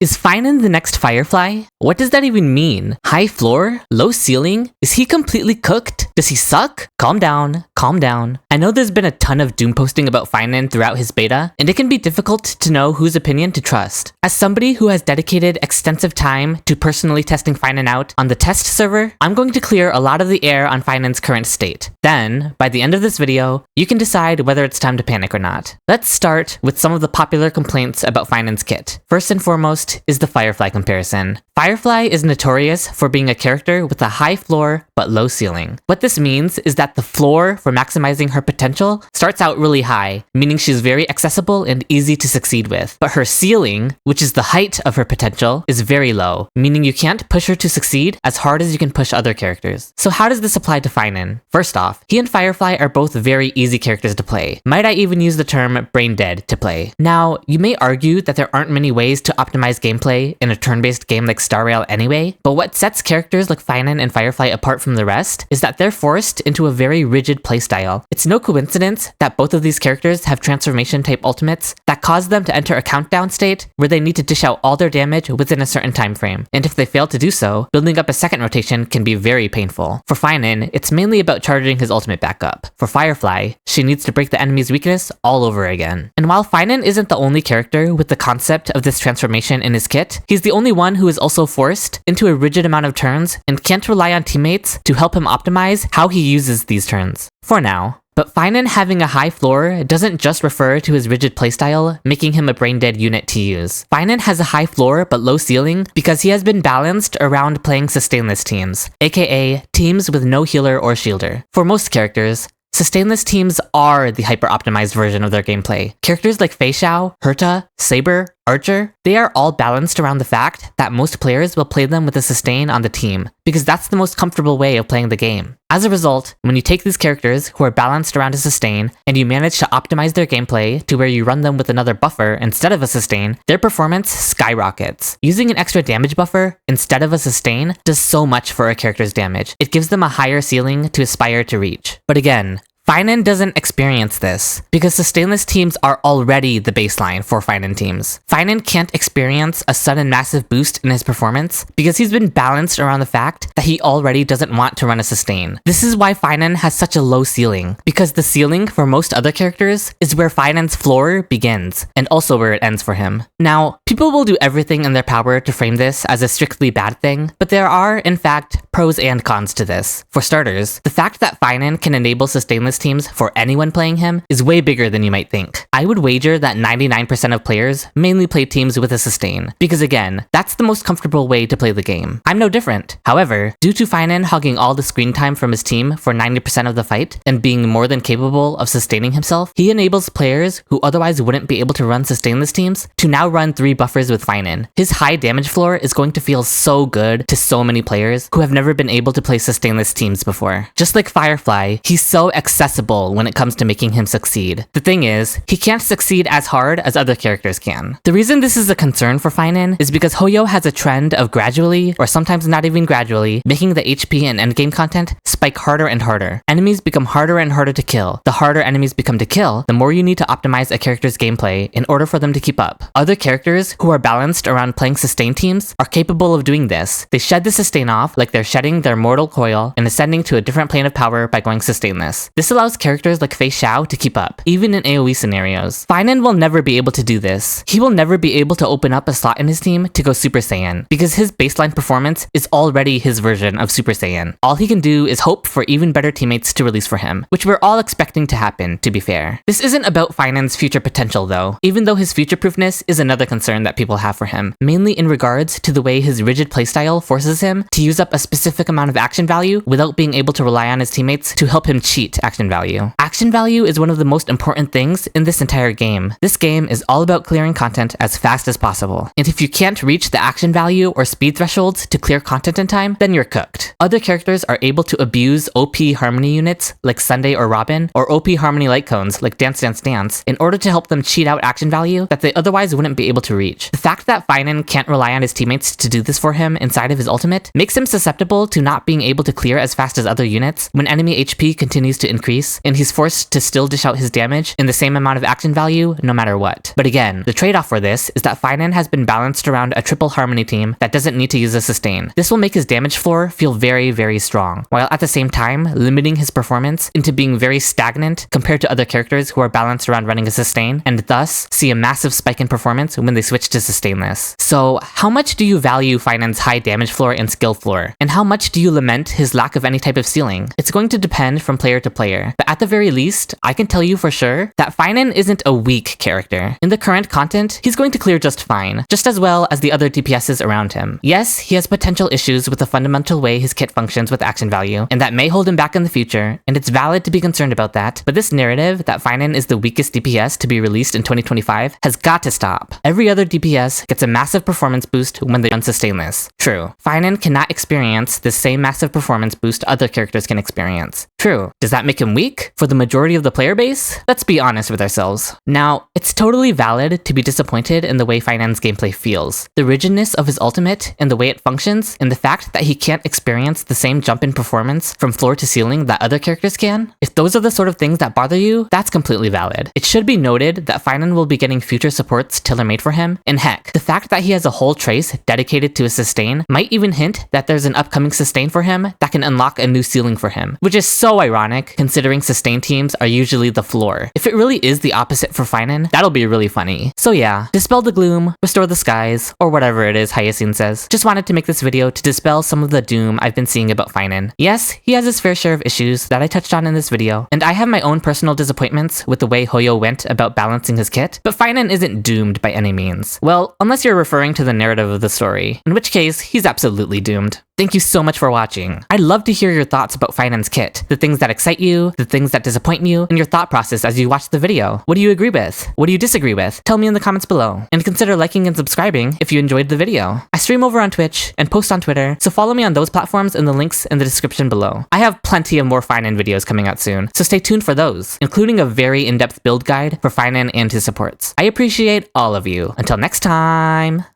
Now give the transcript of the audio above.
Is Phainon the next Firefly? What does that even mean? High floor? Low ceiling? Is he completely cooked? Does he suck? Calm down, calm down. I know there's been a ton of doom posting about Phainon throughout his beta, and it can be difficult to know whose opinion to trust. As somebody who has dedicated extensive time to personally testing Phainon out on the test server, I'm going to clear a lot of the air on Phainon's current state. Then, by the end of this video, you can decide whether it's time to panic or not. Let's start with some of the popular complaints about Phainon's kit. First and foremost is the Firefly comparison. Firefly is notorious for being a character with a high floor but low ceiling. What this means is that the floor for maximizing her potential starts out really high, meaning she's very accessible and easy to succeed with. But her ceiling, which is the height of her potential, is very low, meaning you can't push her to succeed as hard as you can push other characters. So how does this apply to Phainon? First off, he and Firefly are both very easy characters to play. Might I even use the term brain dead to play. Now, you may argue that there aren't many ways to optimize gameplay in a turn-based game like Star Rail anyway, but what sets characters like Phainon and Firefly apart from the rest is that they're forced into a very rigid playstyle. It's no coincidence that both of these characters have transformation type ultimates that cause them to enter a countdown state where they need to dish out all their damage within a certain time frame. And if they fail to do so, building up a second rotation can be very painful. For Phainon, it's mainly about charging his ultimate back up. For Firefly, she needs to break the enemy's weakness all over again. And while Phainon isn't the only character with the concept of this transformation in his kit, he's the only one who is also forced into a rigid amount of turns and can't rely on teammates to help him optimize how he uses these turns. For now. But Phainon having a high floor doesn't just refer to his rigid playstyle, making him a brain-dead unit to use. Phainon has a high floor but low ceiling because he has been balanced around playing sustainless teams, aka teams with no healer or shielder. For most characters, sustainless teams are the hyper-optimized version of their gameplay. Characters like Fei Xiao, Herta, Saber, Archer, they are all balanced around the fact that most players will play them with a sustain on the team, because that's the most comfortable way of playing the game. As a result, when you take these characters who are balanced around a sustain, and you manage to optimize their gameplay to where you run them with another buffer instead of a sustain, their performance skyrockets. Using an extra damage buffer instead of a sustain does so much for a character's damage. It gives them a higher ceiling to aspire to reach. But again, Phainon doesn't experience this, because sustainless teams are already the baseline for Phainon teams. Phainon can't experience a sudden massive boost in his performance, because he's been balanced around the fact that he already doesn't want to run a sustain. This is why Phainon has such a low ceiling, because the ceiling for most other characters is where Phainon's floor begins, and also where it ends for him. Now, people will do everything in their power to frame this as a strictly bad thing, but there are, in fact, pros and cons to this. For starters, the fact that Phainon can enable sustainless teams for anyone playing him is way bigger than you might think. I would wager that 99% of players mainly play teams with a sustain, because again, that's the most comfortable way to play the game. I'm no different. However, due to Phainon hogging all the screen time from his team for 90% of the fight, and being more than capable of sustaining himself, he enables players who otherwise wouldn't be able to run sustainless teams to now run 3 buffers with Phainon. His high damage floor is going to feel so good to so many players who have never been able to play sustainless teams before. Just like Firefly, he's so accessible when it comes to making him succeed. The thing is, he can't succeed as hard as other characters can. The reason this is a concern for Phainon is because Hoyo has a trend of gradually, or sometimes not even gradually, making the HP and endgame content spike harder and harder. Enemies become harder and harder to kill. The harder enemies become to kill, the more you need to optimize a character's gameplay in order for them to keep up. Other characters who are balanced around playing sustain teams are capable of doing this. They shed the sustain off like they're shedding their mortal coil and ascending to a different plane of power by going sustainless. This allows characters like Fei Xiao to keep up, even in AoE scenarios. Phainon will never be able to do this. He will never be able to open up a slot in his team to go Super Saiyan, because his baseline performance is already his version of Super Saiyan. All he can do is hope for even better teammates to release for him, which we're all expecting to happen, to be fair. This isn't about Phainon's future potential though, even though his future-proofness is another concern that people have for him, mainly in regards to the way his rigid playstyle forces him to use up a specific amount of action value without being able to rely on his teammates to help him cheat action value. Action value is one of the most important things in this entire game. This game is all about clearing content as fast as possible, and if you can't reach the action value or speed thresholds to clear content in time, then you're cooked. Other characters are able to abuse OP harmony units like Sunday or Robin, or OP harmony light cones like Dance Dance Dance, in order to help them cheat out action value that they otherwise wouldn't be able to reach. The fact that Phainon can't rely on his teammates to do this for him inside of his ultimate makes him susceptible to not being able to clear as fast as other units when enemy HP continues to increase increase, and he's forced to still dish out his damage in the same amount of action value no matter what. But again, the trade-off for this is that Phainon has been balanced around a triple harmony team that doesn't need to use a sustain. This will make his damage floor feel very, very strong, while at the same time limiting his performance into being very stagnant compared to other characters who are balanced around running a sustain, and thus see a massive spike in performance when they switch to sustainless. So how much do you value Phainon's high damage floor and skill floor? And how much do you lament his lack of any type of ceiling? It's going to depend from player to player, but at the very least, I can tell you for sure that Phainon isn't a weak character. In the current content, he's going to clear just fine, just as well as the other DPSs around him. Yes, he has potential issues with the fundamental way his kit functions with action value, and that may hold him back in the future, and it's valid to be concerned about that, but this narrative that Phainon is the weakest DPS to be released in 2025 has got to stop. Every other DPS gets a massive performance boost when they run sustainless. True, Phainon cannot experience the same massive performance boost other characters can experience. True, does that make him weak? For the majority of the player base? Let's be honest with ourselves. Now, it's totally valid to be disappointed in the way Phainon's gameplay feels. The rigidness of his ultimate and the way it functions, and the fact that he can't experience the same jump in performance from floor to ceiling that other characters can, if those are the sort of things that bother you, that's completely valid. It should be noted that Phainon will be getting future supports tailor-made for him, and heck, the fact that he has a whole trace dedicated to a sustain might even hint that there's an upcoming sustain for him that can unlock a new ceiling for him, which is so ironic considering sustain teams are usually the floor. If it really is the opposite for Phainon, that'll be really funny. So yeah, dispel the gloom, restore the skies, or whatever it is Hyacinth says. Just wanted to make this video to dispel some of the doom I've been seeing about Phainon. Yes, he has his fair share of issues that I touched on in this video, and I have my own personal disappointments with the way Hoyo went about balancing his kit, but Phainon isn't doomed by any means. Well, unless you're referring to the narrative of the story, in which case, he's absolutely doomed. Thank you so much for watching. I'd love to hear your thoughts about Phainon's kit, the things that excite you, the things that disappoint you, and your thought process as you watch the video. What do you agree with? What do you disagree with? Tell me in the comments below. And consider liking and subscribing if you enjoyed the video. I stream over on Twitch and post on Twitter, so follow me on those platforms in the links in the description below. I have plenty of more Phainon videos coming out soon, so stay tuned for those, including a very in-depth build guide for Phainon and his supports. I appreciate all of you. Until next time!